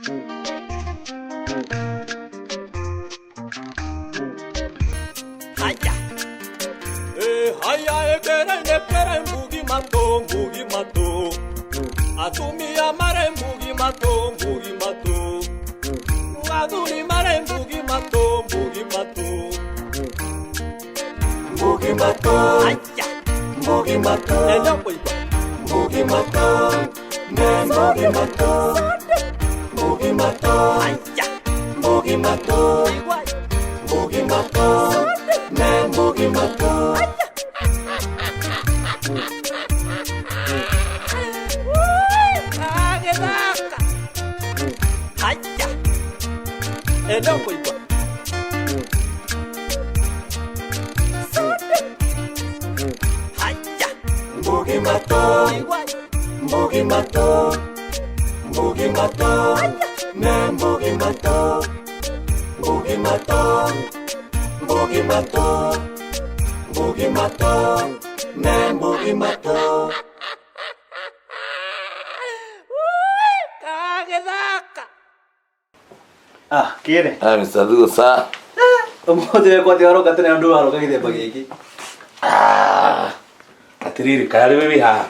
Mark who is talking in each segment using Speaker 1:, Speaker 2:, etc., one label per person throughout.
Speaker 1: Aya. Aya ekere mbugi mato. Atumia mare mbugi mato. Aduli mare mbugi mato. Mbugi mato. Aya. Mbugi mato. Ella boy. Mbugi mato. Mbugi mato. Mbugi mato. Aya. Mbugi mato. Mbugi mato. Mbugi mato. Ella boy. Mbugi mato, mbugi mato, mbugi mato, mbugi mato, mbugi mato, mbugi mato, mbugi mato, mbugi mato.
Speaker 2: Ah, kire.
Speaker 3: Mr. Dusa.
Speaker 2: Omote kwa tiaro katene ndo haro kagide bageki.
Speaker 3: Atiriri kari wewe ha.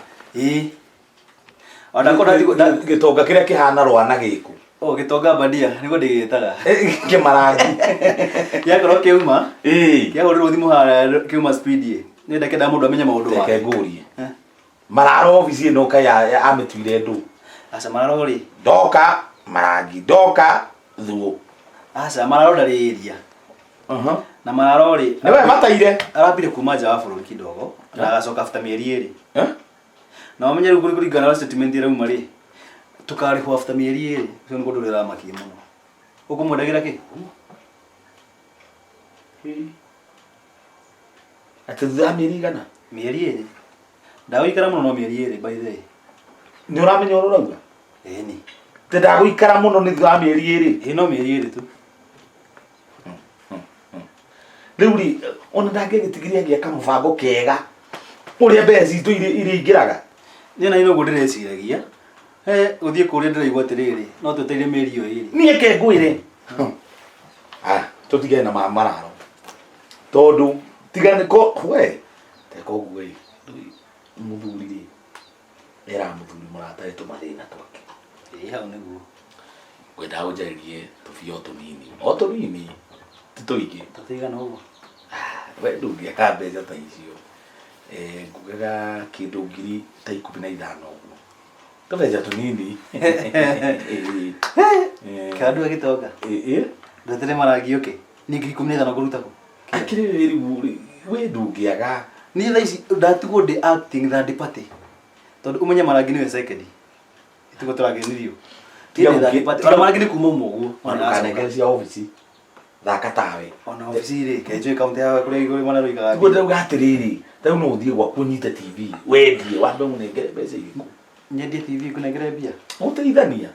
Speaker 2: Ona kona
Speaker 3: gitonga kiria kihana rwana giku.
Speaker 2: Gitonga bandia niko ndigitaga.
Speaker 3: Kimarangi.
Speaker 2: Yakoro keuma. Yakoro thimu hara keuma speed ye. Nenda kenda mundu amenya maundu wa.
Speaker 3: Teke ngurie. Mararo ofisi ino kaya ametwire ndu.
Speaker 2: Asa mararo ri.
Speaker 3: Doka marangi doka thuo.
Speaker 2: Asa mararo ndari area. Na mararo ri.
Speaker 3: Niwe mataire.
Speaker 2: Arabire kuma nja wa bururi kidogo. Na agacoka after mieri eri. Na wamenye ruguri kuri gana statement ira umari. Tukari ho after mieri eri. Sio ngo ndurira makiye muno. Uko mudagira ki?
Speaker 3: Atadha mieri gana.
Speaker 2: Mieri eri. Dawa ikara muno no mieri eri by the way.
Speaker 3: Ni uramenya urauga?
Speaker 2: Ni.
Speaker 3: Tenda guikara muno ni thwa mieri eri.
Speaker 2: No mieri eri tu.
Speaker 3: Riuri ona ndangegitigiria ngia kamubango kega. Uria bezi itu iri ingiraga.
Speaker 2: Ni na ino gudire ciragia. Uthie kuria ndiraigwa tiriri. No tuteire meri iyo iri.
Speaker 3: Niĩ ke ngwire. Tutige na mararo. Tondu tigane ko we. Teko gwe. Muthuri ri. Era muthuri murata etu mathina twake.
Speaker 2: Hau niguo.
Speaker 3: Gwenda unjaririe tubio tunini. O tunini. Tituingi.
Speaker 2: Tutigana uguo.
Speaker 3: We ndungia ka mbeca ta icio. Ngugaga kindu ngiri ta 15 uguo. Tubeca tunini.
Speaker 2: Kandu agitonga. Ndetire marangi oke. Ni ngiri 15 kuruta ku.
Speaker 3: Akiriri we ndungiaga.
Speaker 2: Ni tha ici ndatugo ndi acting that party. Tondu umenya marangi niwe second. Itugo turagenirio. Tiga that party. Ora marangi ni kuma uguo.
Speaker 3: Ona kanengere cia office. Thaka tawe.
Speaker 2: Ona office ri kenjwe kaunti ya kuri iguri mana ruigaga.
Speaker 3: Tugo ndauga atiriri. Tau no uthie gwa kunyita TV. Wendie wambe munengere mbeca iriku.
Speaker 2: Nyendie TV kunengere bia.
Speaker 3: Uteithania.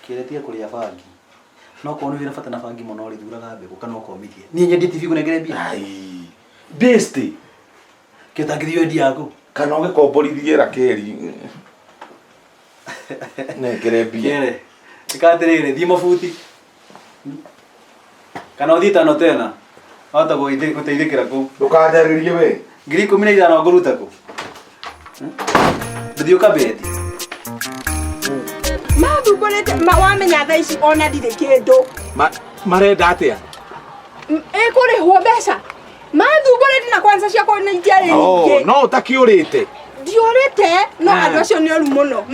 Speaker 2: Kiretia kuria bangi. No ko wira bata na bangi muno ri thuraga mbegu kana ukomithie. Ni nyendie TV kunengere bia.
Speaker 3: Ai. Besti.
Speaker 2: Kitangirio endi yako.
Speaker 3: Kana ugikomborithie rakeri. Nengere bia.
Speaker 2: Kere. Ikatirire thi mabuti. Kana uthi tano tena. Hata guteithikira ku.
Speaker 3: Ndukajaririe we.
Speaker 2: Ngiri 15 nguruta ku. Ndio kabeti.
Speaker 4: Mabu bolete mawamenya tha ici ona ndire kindu.
Speaker 3: Marenda atia?
Speaker 4: Kuri ho mbeca. Mabu bolete na kwanza cia kona itiare nyingi.
Speaker 3: No utakiurite.
Speaker 4: Ndiorite no andu acio ni oru muno.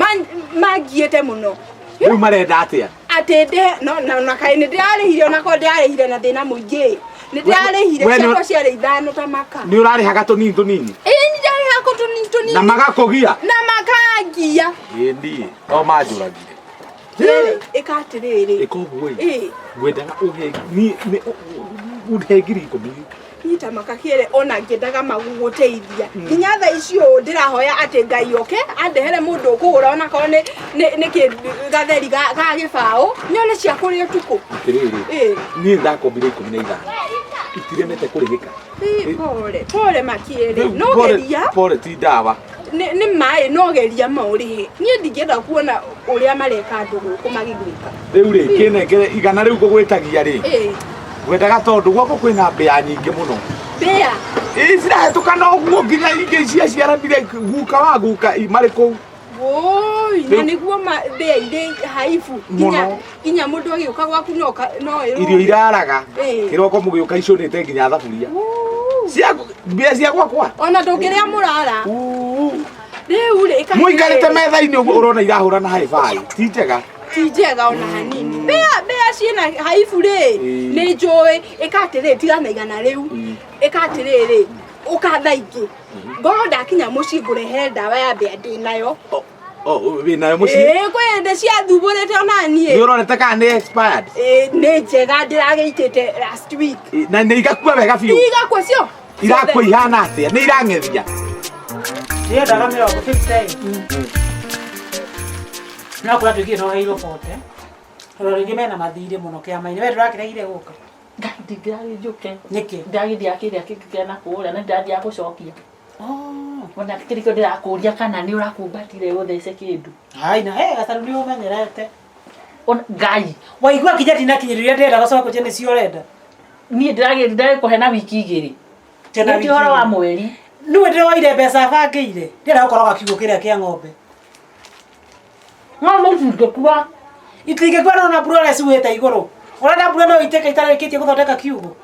Speaker 4: Magiete muno.
Speaker 3: Riu marenda atia?
Speaker 4: Atende na kai ni ndirarihire ona ko ndirarihire na thina muingi. Ni ndirarihire ciakwa ciare ithano ta maka.
Speaker 3: Ni urarihaga tunini tunini?
Speaker 4: Ni ndarihaga ko tunini.
Speaker 3: Na magakugia?
Speaker 4: Na makangia.
Speaker 3: Ndi. O majuragire.
Speaker 4: Ikatiriri.
Speaker 3: Ikogwe. Ngwendaga uhe ni ngiri 10.
Speaker 4: Nita makakire ona ngendaga maguguteithia. Nginya tha icio ndirahoya ati Ngai oke andehere mundu kugura ona ko ni gatheri ga gibao nyone cia kuri utuku.
Speaker 3: Ni ndakombire 15. Itiremete kurigika.
Speaker 4: Pole makire. No geria.
Speaker 3: Pole ti dawa.
Speaker 4: nĩ maĩ no geria maũrĩhe niĩ ndingĩenda kuona ũrĩa mareka andũ gũkũ magĩgwĩka
Speaker 3: rĩu rĩ kĩnengere igana rĩu ngũgwĩtagia rĩ wendaga tondũ guoko kwĩna mbĩa nyingĩ mũno
Speaker 4: mbĩa
Speaker 3: cirahĩtũkana ũguo nginya ingĩ ciaciaranire guka wa guka marĩ kũu
Speaker 4: oi na nĩguo mbĩa irĩ haibu nginya mũndũ agĩũka gwaku no
Speaker 3: irio iraraga kĩroko mũgĩũka icũnĩte nginya thaburia mbĩa cia gwakwa
Speaker 4: ona ndũngĩrĩa mũrara rĩu rĩ
Speaker 3: mũikarĩte metha-inĩ ũguo ũrona irahũrana haibai ti njega
Speaker 4: ona hanini mbĩa ciĩna haibu rĩ nĩ njũĩ ĩkatĩrĩ tigana igana rĩu ĩkatĩrĩrĩ ũkatha ingĩ ngoro ndakinya mũciĩ ngũrehere ndawa ya mbĩa ndĩnayo
Speaker 3: wĩnayo mũciĩ
Speaker 4: kwĩ hĩndĩ ciathumbũrĩte ona niĩ
Speaker 3: nĩũronete kana nĩ expired
Speaker 4: nĩ njega ndĩragĩitĩte last week
Speaker 3: na nĩ igakua wega biũ
Speaker 4: igakua cio
Speaker 3: irakua ihana atĩa nĩ irang'ethia
Speaker 5: ndiendaga mĩrongo 50 no kũra tũingĩ no heirwo bote tondũ rĩngĩ mena mathirĩ mũno kĩama-inĩ we ndũrakĩregire gũka
Speaker 6: ndigagĩnjũke
Speaker 5: nĩkĩ
Speaker 6: ndagĩthia kĩrĩa kĩngĩ na kũũrĩa na ndathiaga gũcokia ona kĩrĩkĩo ndĩrakũria kana nĩ ũrakumbatire ũthece kĩndũ
Speaker 5: haina gatarũ nĩ ũmenyerete
Speaker 6: ngai
Speaker 5: waigua kinya ndinakinyĩrĩria ndĩrenda gũcoka nĩ cio ũrenda
Speaker 6: niĩ ndĩragĩkũhe na wiki igĩrĩ nĩ ũhoro wa mweri
Speaker 5: nĩwe ndĩroire mbeca bangĩire ndĩrenda gũkorwo kiugo kĩrĩa kĩa ng'ombe
Speaker 6: ng'ombe cingĩkua
Speaker 5: itingĩkua na mbura ũrĩa ciugĩte igũrũ ũrenda mbura no itĩka itarĩkĩtie gũthondeka kiugo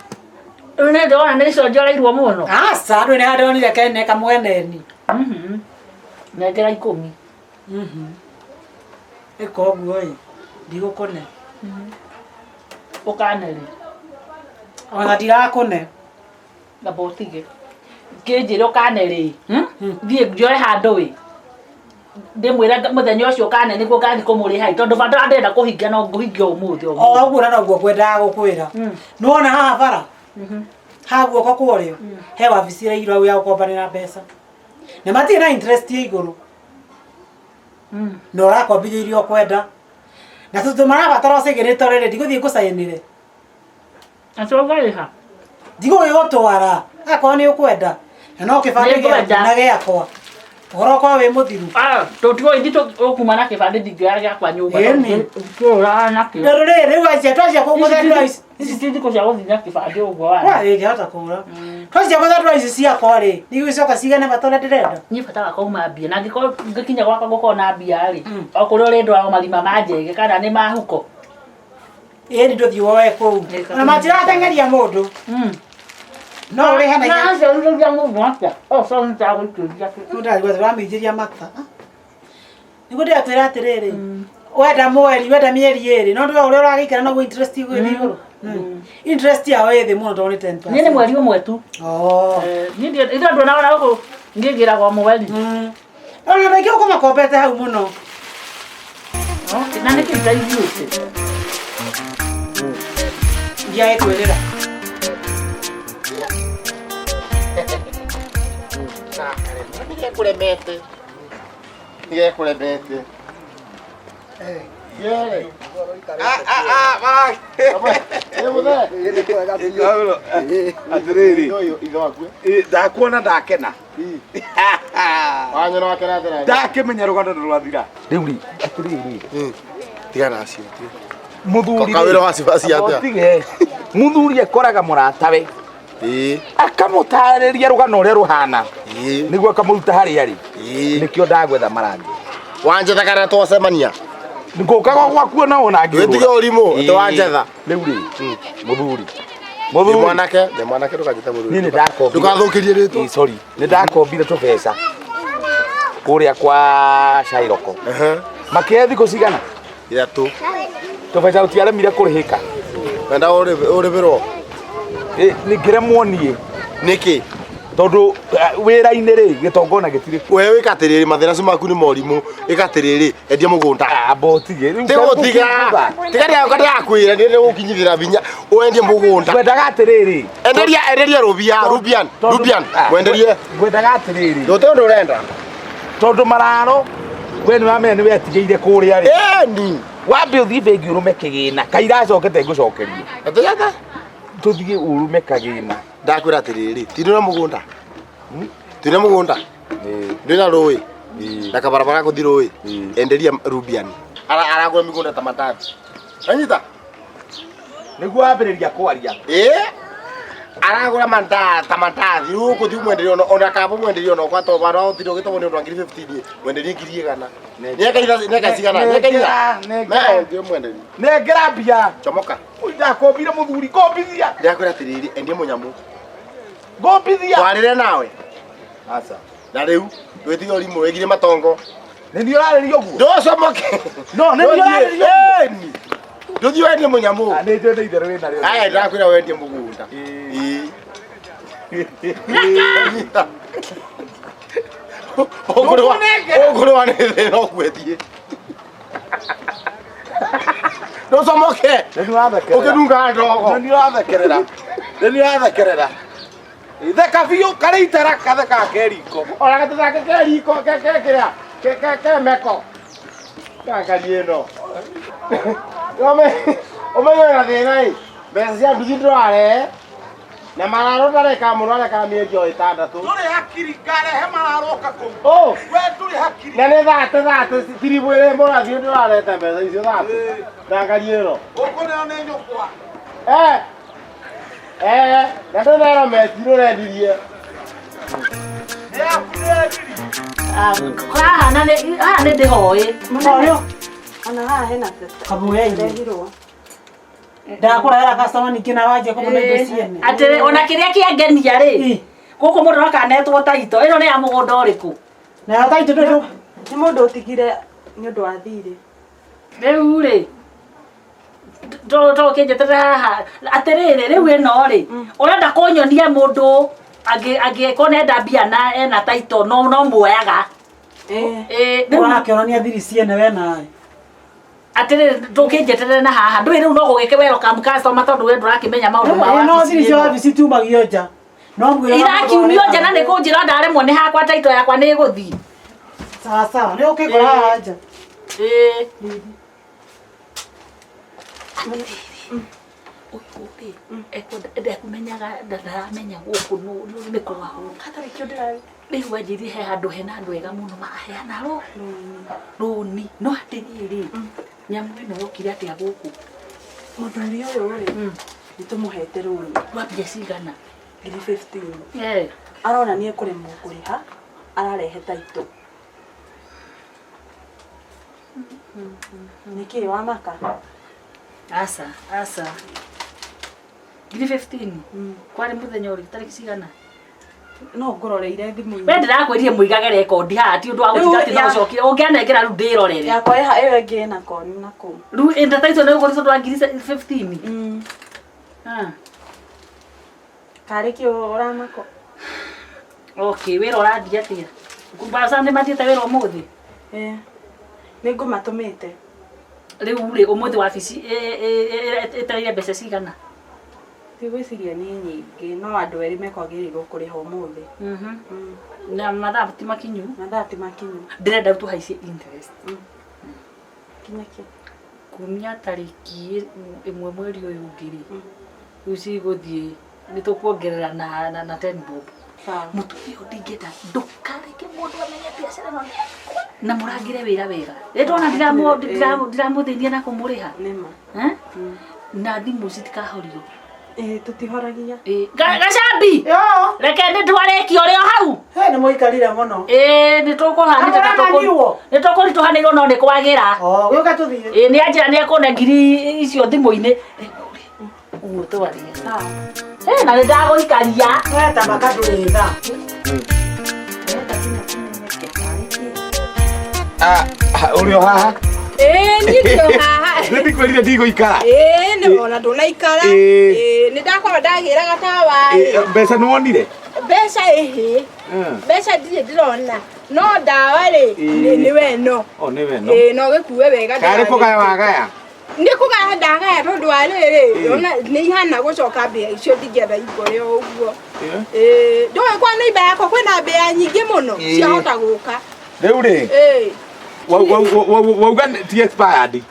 Speaker 6: nĩ ndĩrona nĩ iconjoreirwo mũno
Speaker 5: aca ndũĩ nĩ handũ onire kene kamweneni
Speaker 6: nengera 10
Speaker 5: ĩka ũguo ĩ ndigũkũne
Speaker 6: ũkanere
Speaker 5: ona ndirakũne
Speaker 6: ngamba ũtige kĩnjĩre ũkanerĩ thiĩ njoe handũ ĩ ndĩmwĩre mũthenya ũcio ũkane nĩguo ngathiĩ kũmũrĩha tondũ bado ndenda kũhingia no ngũhingia ũmũthĩ
Speaker 5: ũguo na noguo ngwendaga gũkwĩra nĩwona haha bara ha guoko kũrĩo he wabici ĩrairwo ya gũkombanĩra mbeca na matirĩ na interest ya igũrũ na ũrakombithio irio kwenda na tũtũ marabatara ũcĩgĩrĩte rĩrĩ ndigũthiĩ ngũcainĩre
Speaker 6: atũngarĩha
Speaker 5: ndigũgĩgũtwara akorwo nĩ ũkwenda na no kĩbandĩ gĩakwa na gĩakwa ũhoro kwa wĩ mũthiru
Speaker 6: tũtigo ithĩ ũkuma na kĩbandĩ ndingĩoya gĩakwa nyũmba kĩũraga nakĩo
Speaker 5: ndũrũ rĩrĩ rĩu acia twacia kũgũthendũra
Speaker 6: ici ti thikũ cia gũthiĩ na kĩbandĩ ũguo wa
Speaker 5: ĩngĩhota kũra twacia gũthendũra ici ciakwa rĩ nĩigũcoka cigane matũrĩa ndĩrenda
Speaker 6: niĩ bataga kauma mbia na ngĩkinya gwakwa gũkorwo na mbia rĩ okũrĩa ũrĩndwara marima ma njege kana nĩ mahuko
Speaker 5: ĩni ndũthiĩ woe kũu na matirateng'eria mũndũ no ũrĩhe na
Speaker 6: nacerithĩria mũndũ atĩa so nĩtagũikĩria
Speaker 5: mũndũ tũramĩinjĩria mata nĩguo ndĩrakwĩra atĩrĩrĩ wenda mweri wenda mĩeri ĩrĩ no ndũwe ũrĩa ũragĩikara noguo interest igũthiĩ igũrũ interest yao ĩ thĩ mũno tondũ nĩ 10%.
Speaker 6: niĩ nĩ mweri ũmwe tu niĩ nduonaga gũkũ ngĩngĩragwo mweri
Speaker 5: ona ndaingĩ ũkũmakombete hau mũno
Speaker 6: na nĩ kĩruta ithuĩte
Speaker 5: ndiagĩkwĩrĩra
Speaker 7: Nigekulemete. Yere.
Speaker 3: Atiriri. Ndakuona ndakena.
Speaker 7: Wanyona wakena atĩra.
Speaker 3: Ndakĩmenya rũgano rwathira. Rĩu rĩ atiriri.
Speaker 7: Tigana acio.
Speaker 3: Mũthuri.
Speaker 7: Kawĩra wa cibaci atĩa.
Speaker 3: Tige. Mũthuri ekoraga mũratawe. Akamũtarĩria rũgano ũrĩa rũhana. Nĩguo akamũruta harĩa arĩ. Nĩkĩo ndagwetha marangi.
Speaker 7: Wanjetha kana twacemania.
Speaker 3: Ngũkaga gwaku na ona ngĩ.
Speaker 7: Wĩtige ũrimũ atĩ wanjetha.
Speaker 3: Rĩu rĩ mũthuri.
Speaker 7: Nĩ mwanake ndũkanjĩte mũthuri.
Speaker 3: Niĩ nĩ ndakombire.
Speaker 7: Ndũgathũkĩrie rĩtwa.
Speaker 3: Sorry. Nĩ ndakombire tũbeca. Kũrĩa kwa Shairoko. Makĩhe thikũ cigana?
Speaker 7: 3.
Speaker 3: Tũbeca tũtiaremire kũrĩhĩka.
Speaker 7: Wenda ũrĩhĩrwo.
Speaker 3: Nĩngĩremwo niĩ.
Speaker 7: Nĩkĩ?
Speaker 3: Tondũ wĩra-inĩ rĩ gĩtongona gĩtirĩ.
Speaker 7: We wĩkatĩrĩrĩ mathĩna acio maku nĩ morimũ. Ĩkatĩrĩrĩ endia mũgũnda.
Speaker 3: Mbotige.
Speaker 7: Tigũtiga. Tiga ndĩrakwĩra nĩ gũkinyithĩra binya wendie mũgũnda.
Speaker 3: Ngwendaga atĩrĩrĩ.
Speaker 7: Enderia Rubian. Wenderie.
Speaker 3: Ngwendaga atĩrĩrĩ.
Speaker 7: Ndote ũndũ ũrenda.
Speaker 3: Tondũ mararo we nĩ wamenya nĩ wetigĩire kũrĩa rĩ.
Speaker 7: Eni.
Speaker 3: Wambe ũthiĩ bengi ũrũme kĩgĩna. Kaira acokete ngũcokerie.
Speaker 7: Atĩgata.
Speaker 3: Tũthiĩ ũrũme kagĩna.
Speaker 7: Ndakwĩra atĩrĩrĩ, tindĩ na mũgũnda. Tindĩ mũgũnda. Ndina rũĩ. Na kabarabara gũthi rũĩ. Enderia Rubian. Aragũra mĩgũnda ta matatu. Anyita.
Speaker 3: Nĩguo ambĩrĩria kwaria.
Speaker 7: Aragũra ta mandathi. Rĩu gũthi mwenderia ona kabo mwenderia ona kwa to bara ũthiĩ ũgĩtwo nĩ ũndũ wa 15 mwenderia 100. Neka cigana. Ndio mwenderia.
Speaker 3: Nengera mbia.
Speaker 7: Chomoka.
Speaker 3: Ndakombire mũthuri kombithia.
Speaker 7: Ndakwĩra atĩrĩrĩ endie mũnyamũ.
Speaker 3: Ngombithia.
Speaker 7: Twarĩre nawe.
Speaker 3: Aca.
Speaker 7: Na rĩu twĩtige ũrimũ wĩgire matongo.
Speaker 3: Nĩ niĩ ũrarĩria ũguo.
Speaker 7: Ndũcomoke.
Speaker 3: No, nĩ niĩ ũrarĩria ũguo.
Speaker 7: Ndũthiĩ wendie mũnyamũ.
Speaker 3: Nĩ njũĩ itherũ wĩna rĩo.
Speaker 7: Aya ndakwĩra wendie mũgũnda. Ũgũrũ wa nĩ thĩna ũgwĩthiĩ. Ndũcomoke.
Speaker 3: Nĩ niĩ ũrathekerera.
Speaker 7: Ũkĩnunga ndogo.
Speaker 3: Nĩ niĩ ũrathekerera. Nĩ niĩ ũrathekerera. Theka biũ karĩ itara katheka keriko.
Speaker 7: Ona gatũthake keriko kĩrĩa meko. Kakanie ĩno. Ũmenye na thĩna mbeca cia nduthi ndũrare na mararo ndareka mũno areka mĩeri o 6.
Speaker 3: Ndũrĩ hakiri ngarehe mararoka kũu. We ndũrĩ hakiri.
Speaker 7: Na nĩ thate tiribu ĩrĩ mũrathiĩ ndũrarete mbeca icio thate. Ndanganie ĩno.
Speaker 3: Ũkũneo nĩ nyũkwa.
Speaker 7: Na ndũrero metirũ rendirie.
Speaker 3: Nĩ yakurendiri.
Speaker 6: Haha nĩ ndĩhoĩ.
Speaker 5: Mũno.
Speaker 4: Ona haha hena teta.
Speaker 5: Kabuyaini.
Speaker 4: Ndehirwo.
Speaker 5: Ndakũrehera customer ningĩ na wanjia kũmũna indo ciene.
Speaker 6: Atĩ ona kĩrĩa kĩangenia rĩ. Gũkũ mũndũ akanetwo taito. Ĩno nĩ ya mũgũnda ũrĩkũ?
Speaker 5: Na ya taito ndũ.
Speaker 4: Nĩ mũndũ ũtigire nĩ ũndũ wa thirĩ.
Speaker 6: Rĩu rĩ. Tũ kĩnjetere haha. Atĩrĩrĩ rĩu ĩno rĩ. Ũrenda kũnyonia mũndũ angĩkorwo nenda mbia na ena taito no muoyaga.
Speaker 5: Ũrakĩonania thiri ciene we nawe.
Speaker 6: Atĩrĩrĩ ndũkĩnjetere na haha ndũĩ rĩu no gũgĩke welcome customer tondũ we ndũrakĩmenya maũndũ ma wabici.
Speaker 5: No thiri cia wabici tiumagio nja. No mwĩra.
Speaker 6: Irakiumio nja na nĩ kũnjĩra ndaremwo nĩ hakwa taito yakwa nĩ gũthiĩ.
Speaker 5: Sawa nĩ ũkĩkora haha nja.
Speaker 6: Ndekumenyaga ndaramenya gũkũ nĩ kwao.
Speaker 4: Hatarĩ kĩo ndĩrarĩ.
Speaker 6: Rĩu wanjĩrie he handũ hena andũ ega mũno makaheana rũni no atĩrĩrĩ nyamũ ĩno yokire atĩa gũkũ?
Speaker 4: Mũthuri ũyũ rĩ nĩ tũmũhete rũni
Speaker 6: rwa mbia cigana?
Speaker 4: 15. Arona nĩ ekũremwo kũrĩha ararehe taito. Nĩkĩ wa maka?
Speaker 6: Aca 15 kwarĩ mũthenya ũrĩ tarĩki cigana?
Speaker 4: No ngũroreire thimũ-inĩ.
Speaker 6: We ndĩrakwĩrire mũigage rekondi haha ti ũndũ wa gũtinda atĩ no ũcokire ũngĩanengera rĩu ndĩrorere.
Speaker 4: Yakwa ĩyo ĩngĩ ĩna koni na kũu.
Speaker 6: Rĩu ĩnda taito nĩ ũgũrĩtwo twa 15?
Speaker 4: Karĩ kĩo ũramako.
Speaker 6: Okay, wĩra ũrathiĩ atĩa? Mbaca nĩ mathiĩte wĩra ũmũthĩ?
Speaker 4: Nĩ ngũmatũmĩte.
Speaker 6: Rĩu rĩ ũmũthĩ wabici ĩtarĩire mbeca cigana?
Speaker 4: Tigwĩciria nĩ nyingĩ no andũ erĩ mekwagĩrĩirwo kũrĩha ũmũthĩ.
Speaker 6: Na mathaa ti makinyu?
Speaker 4: Mathaa ti makinyu.
Speaker 6: Ndĩrenda tũhaicie interest.
Speaker 4: Kinya kĩ?
Speaker 6: Kumia tarĩki 1 mweri ũyũ ũngĩ rĩ rĩu cigũthiĩ nĩ tũkuongerera na 10 bob. Mũtumia ũyũ ndingĩenda ndũkareke mũndũ amenye biacara ĩno na mũrangĩre wĩra wega. Ndona ndiramũthĩnia na kũmũrĩha.
Speaker 4: Nĩma.
Speaker 6: Na thimũ citikahorio.
Speaker 4: Tũtihoragia.
Speaker 6: Gacambi. Reke nĩ ndwarĩkio ũrĩ o hau.
Speaker 5: Nĩ mũikarire mũno.
Speaker 6: Nĩ tũkũritũhanĩirwo no nĩ kwagĩra.
Speaker 5: Gĩũka tũthiĩ.
Speaker 6: Nĩ anjĩra nĩ ekũne ngiri icio thimũ-inĩ. Ũguo twarie. Na nĩ ndagũikaria.
Speaker 5: Weta maka ndũrĩ tha.
Speaker 3: Ũrĩ o haha?
Speaker 4: Niĩ ndĩ o haha.
Speaker 3: Nĩndikwĩrire ndigũikara.
Speaker 4: Nĩ wona ndũnaikara. Nĩ ndakorwo ndagĩra gatawa.
Speaker 3: Mbeca nĩ wonire?
Speaker 4: Mbeca ĩhĩ. Mbeca ndirĩ ndĩrona. No ndawa rĩ nĩwe no.
Speaker 3: Nĩwe no.
Speaker 4: No gĩkue wega.
Speaker 3: Karĩ kũgaya wagaya?
Speaker 4: Nĩ kũgaya ndagaya tondũ wa rĩrĩ ona nĩ ihana gũcoka mbia icio ndingĩenda igore o ũguo. Ndũĩ kwa neighbor yakwa kwĩna mbia nyingĩ mũno ciahota gũka.
Speaker 3: Rĩu rĩ wauga ti expired?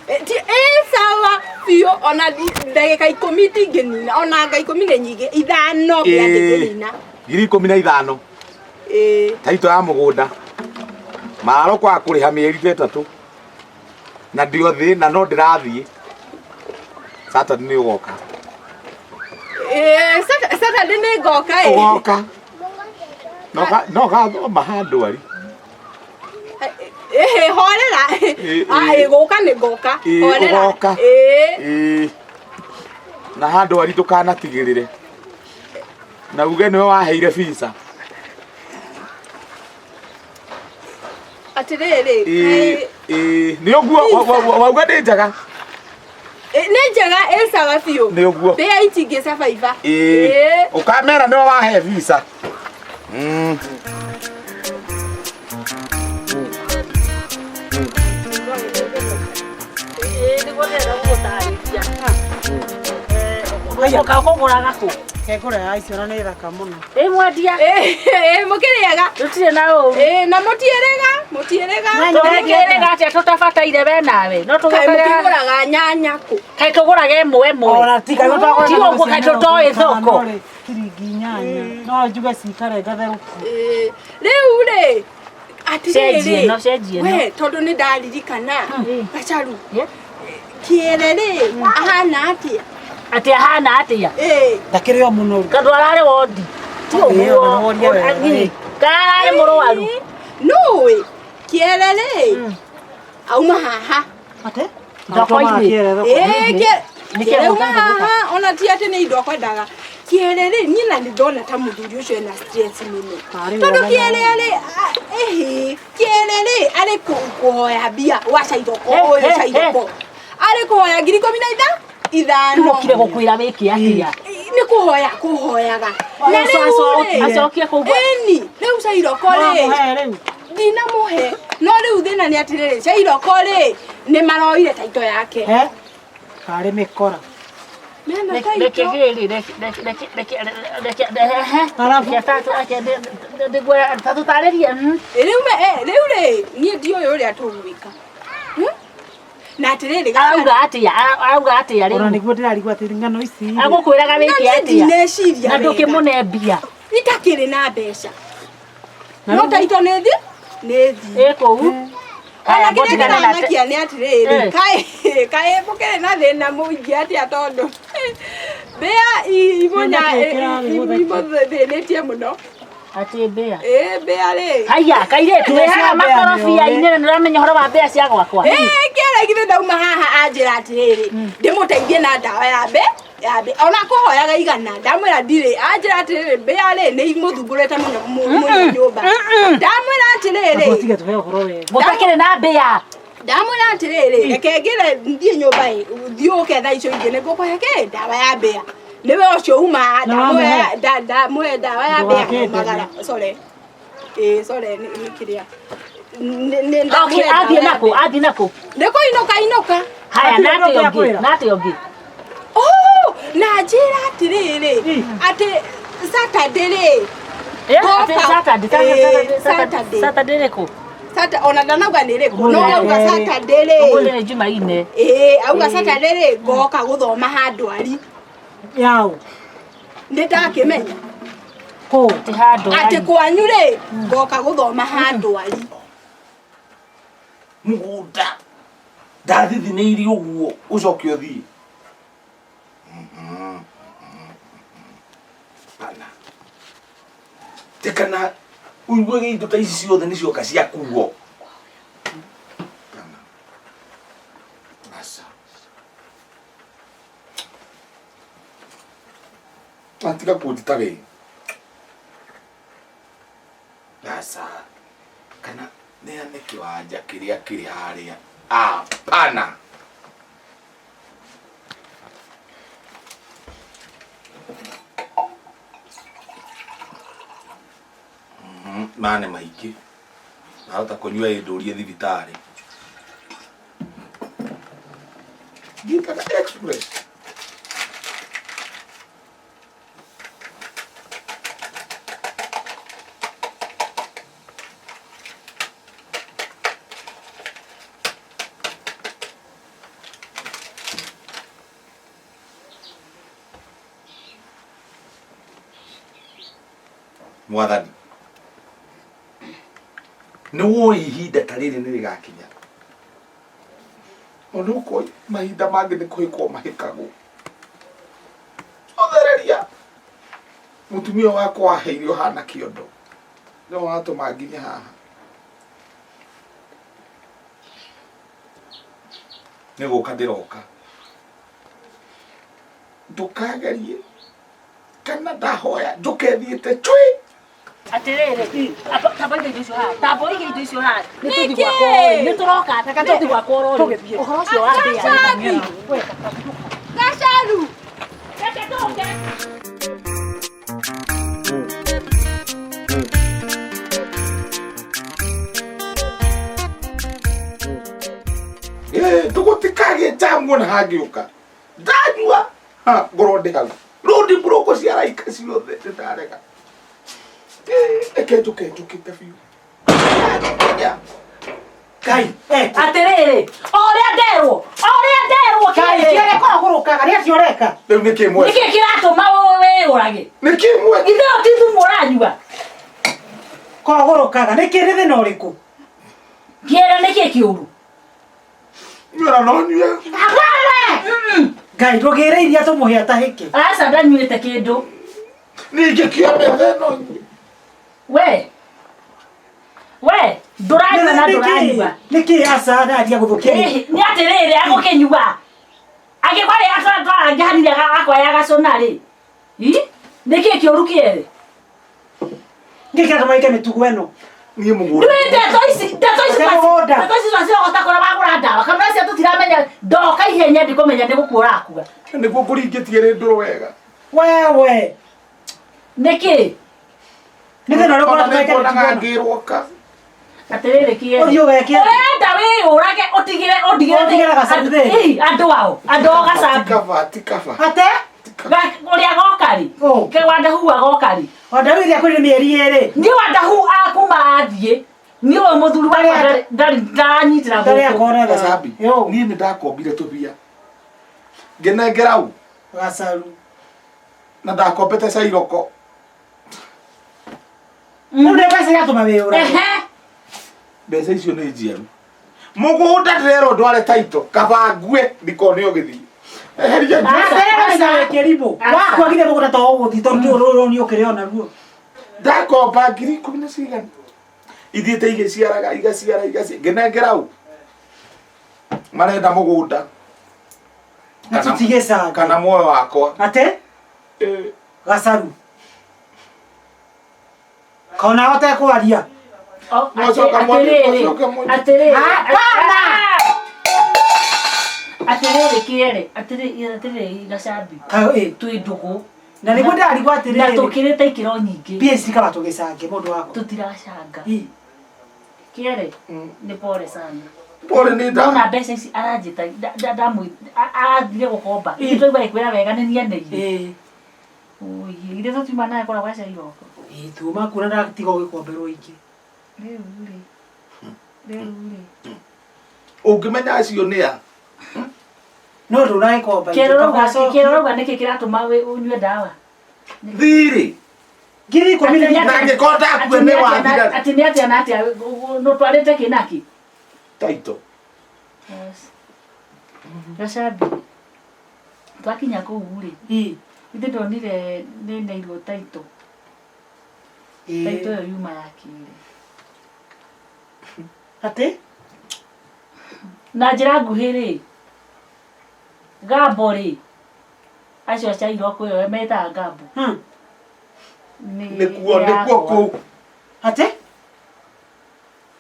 Speaker 4: Sawa biũ ona ndagĩka 10 ndingĩnina ona nga 10 nĩ nyingĩ 5 ngĩnina.
Speaker 3: 15,000. Taito ya mugunda. Maro kwa kuriha mieri 3. Na ndio thina no ndirathie. Saturday ni ugoka.
Speaker 4: Saturday ni ngoka
Speaker 3: Ugoka. No ga thoma handu ari.
Speaker 4: Horera. Goka ni ngoka.
Speaker 3: Horera. Ugoka. Na handu ari tukanatigirire. Na uge niwe waheire visa.
Speaker 4: Atirere.
Speaker 3: Ni oguo wauga ndi njaga.
Speaker 4: Ni njaga sawa biũ.
Speaker 3: Ni oguo.
Speaker 4: Bea itingĩ Survivor.
Speaker 3: Ukamera niwe wahe visa.
Speaker 6: Ukakogora ku.
Speaker 5: Kegura aicio ni thaka muno.
Speaker 6: Mwendia.
Speaker 4: Mukiriega.
Speaker 6: Tutire na u.
Speaker 4: Na mutierega.
Speaker 6: Tũngĩrĩga atĩa tũtabataire we nawe no
Speaker 4: tũgũraga nyanya kũ
Speaker 6: kaĩ tũgũraga ĩmwe
Speaker 5: Ona tika
Speaker 6: ti ũguo kaĩ tũtoĩ thoko
Speaker 5: tiringi nyanya no njuge cikare ngatherũku
Speaker 4: rĩu rĩ
Speaker 6: atirĩrĩ no cenjie no
Speaker 4: we tondũ nĩ ndaririkana Gacaru kĩere rĩ ahana atĩa
Speaker 5: ndakĩrĩ o mũnoru
Speaker 6: tondũ ararĩ wondi ti ũguo kararĩ mũrwaru
Speaker 4: nũĩ kĩere rĩ auma haha
Speaker 5: ate
Speaker 4: auma haha ona ti atĩ nĩ indo kwendaga kĩere rĩ niĩ na nĩ ndona ta mũthuri ũcio ena stress mũno tondũ kĩere rĩ kĩere rĩ arĩ kũhoya mbia waca ithoko ũyũ ca ithoko arĩ kũhoya 15,000
Speaker 6: tũmũkire gũkwĩra wĩke atĩa
Speaker 4: nĩ kũhoyaga na rĩu
Speaker 6: acokie kũu
Speaker 4: ĩni rĩu ca iroko rĩ ndinamũhe no rĩu thĩna nĩ atĩrĩrĩ ca iroko rĩ nĩ maroire taito yake
Speaker 5: karĩ mĩkora
Speaker 4: rĩu rĩ niĩ ndiũĩ ũrĩa tũgwĩka na atĩrĩrĩ
Speaker 6: arauga atĩa rĩu
Speaker 5: ona nĩguo ndĩrarigwo atĩ ngano ici
Speaker 6: agũkwĩraga wĩke atĩa
Speaker 4: ndineciria
Speaker 6: na ndũkĩmũne mbia
Speaker 4: itakĩrĩ na mbeca no taito nĩ thi
Speaker 6: kũu
Speaker 4: ona kĩrĩa kĩranakia nĩ atĩrĩrĩ kaĩ mũkĩrĩ na thĩna mũingĩ atĩa tondũ mbĩa imũthĩnĩtie mũno
Speaker 6: atĩ mbĩa
Speaker 4: mbĩa rĩ
Speaker 6: haya kairĩtu wĩ haha makorobia-inĩ na nĩũramenya ũhoro wa mbĩa cia gwakwa
Speaker 4: kĩere githĩ ndauma haha anjĩra atĩrĩrĩ ndĩmũteithie na ndawa ya ona kũhoyaga igana ndamwĩra ndirĩ anjĩra atĩrĩrĩ mbĩa rĩ nĩ imũthumbũrĩte mũno nyũmba ndamwĩra atĩrĩrĩ
Speaker 6: gũtakĩrĩ na mbĩa
Speaker 4: ndamwĩra atĩrĩrĩ reke ngĩre thiĩ nyũmba thiũke thaa icio ingĩ nĩngũkũhe ndawa ya mbĩa nĩwe ũcio uma ndamũhe ndawa ya mbĩa magara sorry nĩ kĩrĩa
Speaker 6: athiĩ nakũ
Speaker 4: nĩ kũinũka
Speaker 6: haya natĩ ũngĩ
Speaker 4: na njĩra atĩrĩrĩ atĩ Saturday rĩ
Speaker 6: Saturday rĩkũ
Speaker 4: ona ndanauga nĩ rĩkũ no auga Saturday rĩ
Speaker 6: Jumaine
Speaker 4: auga Saturday rĩ ngoka gũthoma handũ ari
Speaker 5: yao
Speaker 4: nĩ ndakĩmenya
Speaker 6: atĩ
Speaker 4: kwanyu rĩ ngoka gũthoma handũ ari
Speaker 3: mũgũnda ndathithinĩirie ũguo ũcoke ũthiĩ tekana uigue indo ta ici ciothe nĩ cioka ciakuo atiga kũnjĩtage gasa kana nĩane kĩwanja kĩrĩa kĩrĩ harĩa apana mane maingĩ nahota kũnyua ĩndũrie thibitarĩ Gitaga Express Mwathani nĩ woi ihinda ta rĩrĩ nĩ rĩgakinya onuko mahinda mangĩ nĩ kũhĩkwo mahĩkagwo othereria mũtumia wakwa waheire ũhana kĩondo nĩ watũma nginya haha nĩ gũka ndĩroka ndũkagerie kana ndahoya ndũkethiĩte cui
Speaker 6: atirere tabaga indo icio haha tabaga indo icio haha nĩ tũroka taka tũthi gwakwa ũrori ũhoro ũcio wa ndĩa Gacaru reke tũke
Speaker 3: ndũgũtikagie njamu na hangĩũka ndanyua ngorwo ndĩ hau rũndi mburũkũ cia raika ciothe nĩndarega reke njũkĩte biũ Kai
Speaker 6: atirere oria nderwo
Speaker 5: Kĩrĩa kũrũkaga rĩa cioreka
Speaker 3: rĩu nĩ kĩmwe
Speaker 6: nĩkĩ kĩratũma wewe ũrage
Speaker 3: nĩ kĩmwe
Speaker 6: ithuĩ ti thumu ũranyua
Speaker 5: kũgũrũkaga nĩ kĩrĩ thĩna ũrĩkũ
Speaker 6: kĩera nĩkĩ kĩũru
Speaker 3: nyũra no nyue
Speaker 5: Ngai ndũgĩre iria tũmũhe atahĩke
Speaker 6: aca ndanyuĩte kĩndũ
Speaker 3: ningĩ kĩomethe no
Speaker 6: we ndũranyua na ndũranyua
Speaker 5: nĩkĩ aca ndaria gũthũkia
Speaker 6: nĩ atirĩrĩ agũkĩnyua angĩkorĩa atwara ngĩhanire akoya gacũna rĩ nĩkĩ kĩũru kĩerĩ
Speaker 5: ngĩkĩra maike mĩtugo ĩno
Speaker 3: niĩ mũgũnda
Speaker 6: ndeto ici ciocirogota kũrĩa wagũra ndawa kana cia tũtiramenya ndoka ihenya ndikũmenya nĩ gũkua ũrakua
Speaker 3: nĩguo ngũringĩtie rĩ ndũrũ wega
Speaker 5: wewe
Speaker 6: nĩkĩ
Speaker 5: nĩ thĩna ũrĩkũ ũratũmaike
Speaker 3: nĩkuonaga ngĩrwoka
Speaker 6: atĩrĩrĩ kĩerĩ
Speaker 5: ũthiĩ ũgeke
Speaker 6: ũrenda wĩyũrage ũtigĩre
Speaker 5: Gacaru thĩ
Speaker 6: andũ ao Gacaru
Speaker 3: tikaba
Speaker 5: ate
Speaker 6: ũrĩa gokari kĩwandahu agokari
Speaker 5: wandaru iria kwĩrĩ mĩeri ĩrĩ
Speaker 6: nĩ wandahu akuma athiĩ nĩ we mũthuri wakwa ndaranyitĩra gũkũ
Speaker 3: Gacabi niĩ nĩ ndakombire tũbia ngĩnengera u
Speaker 5: Gacaru
Speaker 3: na ndakombete cairoko
Speaker 5: rĩu nĩ mbeca yatũma wĩyũrage
Speaker 3: mbeca icio nĩ njiaru mũgũnda ndĩrerwo ndware taito kaba ngue ndikone ũgĩthiĩ eheria
Speaker 5: kĩrimũ wakwagire mũgũnda to ũgũthiĩ tondũ rũrũ ũkĩrĩ ona ruo
Speaker 3: ndakomba 10,000 na cigana ithiĩte igĩciaraga igaciara ngĩnengera u marenda mũgũnda kana muoyo wakwa
Speaker 5: ate Gacaru kaona hote kwaria
Speaker 6: atĩrĩrĩ kĩerĩ atĩrĩrĩ Gacabi twĩ ndũgũ
Speaker 5: na nĩguo ndarigwo atĩrĩrĩ
Speaker 6: na tũkĩrĩte ikĩro nyingĩ
Speaker 5: pia cikaba tũgĩcange mũndũ wako
Speaker 6: tũtiracanga kĩerĩ nĩ pole sana
Speaker 3: pole nĩ
Speaker 6: ndona mbeca ici aranjĩta athire gũkomba tũigua ĩkwĩra wega nĩ niendeire ithe tũtiuma nawe koragwo acia iroko
Speaker 5: tuma kuona ndatiga ũgĩkomberwo ingĩ
Speaker 6: rĩu
Speaker 3: ũngĩmenya acio nĩ a
Speaker 5: no ndũragĩkomba
Speaker 6: kĩrorauga nĩkĩ kĩratũma ũnyue ndawa
Speaker 3: thirĩ
Speaker 5: ngiri 10
Speaker 3: na ngĩkonda akue nĩ wathira
Speaker 6: atĩ nĩ atĩa na atĩa nũtwarĩte kĩnaki
Speaker 3: taito
Speaker 6: Gacabi twakinya kũu rĩ ithe ndonire nĩ neirwo taito taito ĩyo yuma yakire
Speaker 5: ate
Speaker 6: na njĩra nguhĩ rĩ Gambo rĩ acio acia iroko ĩyo metaga Gambo
Speaker 3: nĩkuo kũu
Speaker 5: ate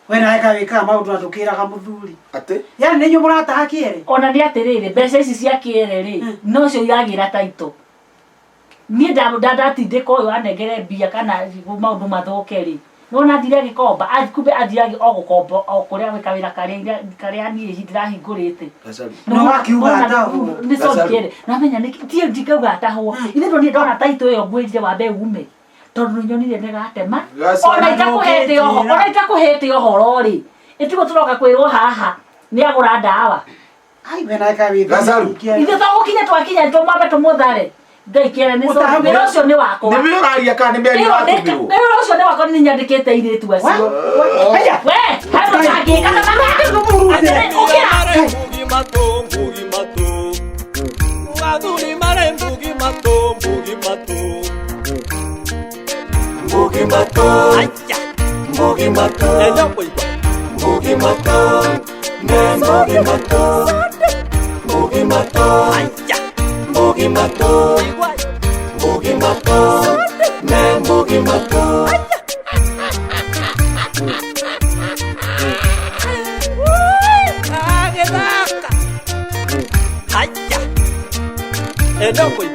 Speaker 5: we nawe kawĩkaga maũndũ na ndũkĩraga mũthuri
Speaker 3: ate
Speaker 5: yani nĩ inyuĩ mũrataha kĩere
Speaker 6: ona nĩ atĩrĩrĩ mbeca ici cia kĩere rĩ nocio iragĩra taito niĩ ndatindĩka ũyũ anengere mbia kana maũndũ mathũke rĩ nona thire gĩkomba kumbe athirage o gũkomba o kũrĩa gwĩka wĩra karĩa niĩ ndirahingũrĩte
Speaker 5: no wakiuga atahwo
Speaker 6: nĩ sorry namenya tie ndikauga atahwo ithe ndo niĩ ndona taito ĩyo ngwĩrire wambe ume tondũ nyonire nĩgatema ona itakũhete ũhoro rĩ ĩtigwo tũroka kwĩrwo haha nĩ agũra ndawa
Speaker 5: ai we nawe kawĩka
Speaker 3: Gacaru
Speaker 6: ithe tũgũkinya twakinya tũmwambe tũmũthare Ngai kĩere nĩ wĩra ũcio nĩ wakwa.
Speaker 3: Nĩ wĩra ũraria kana nĩ mĩario watũmirwo?
Speaker 6: Wĩra ũcio nĩ wakwa nĩ nyandĩkĩte airĩtu acio.
Speaker 5: Haya.
Speaker 6: We, hai mũtangĩka na
Speaker 1: Don't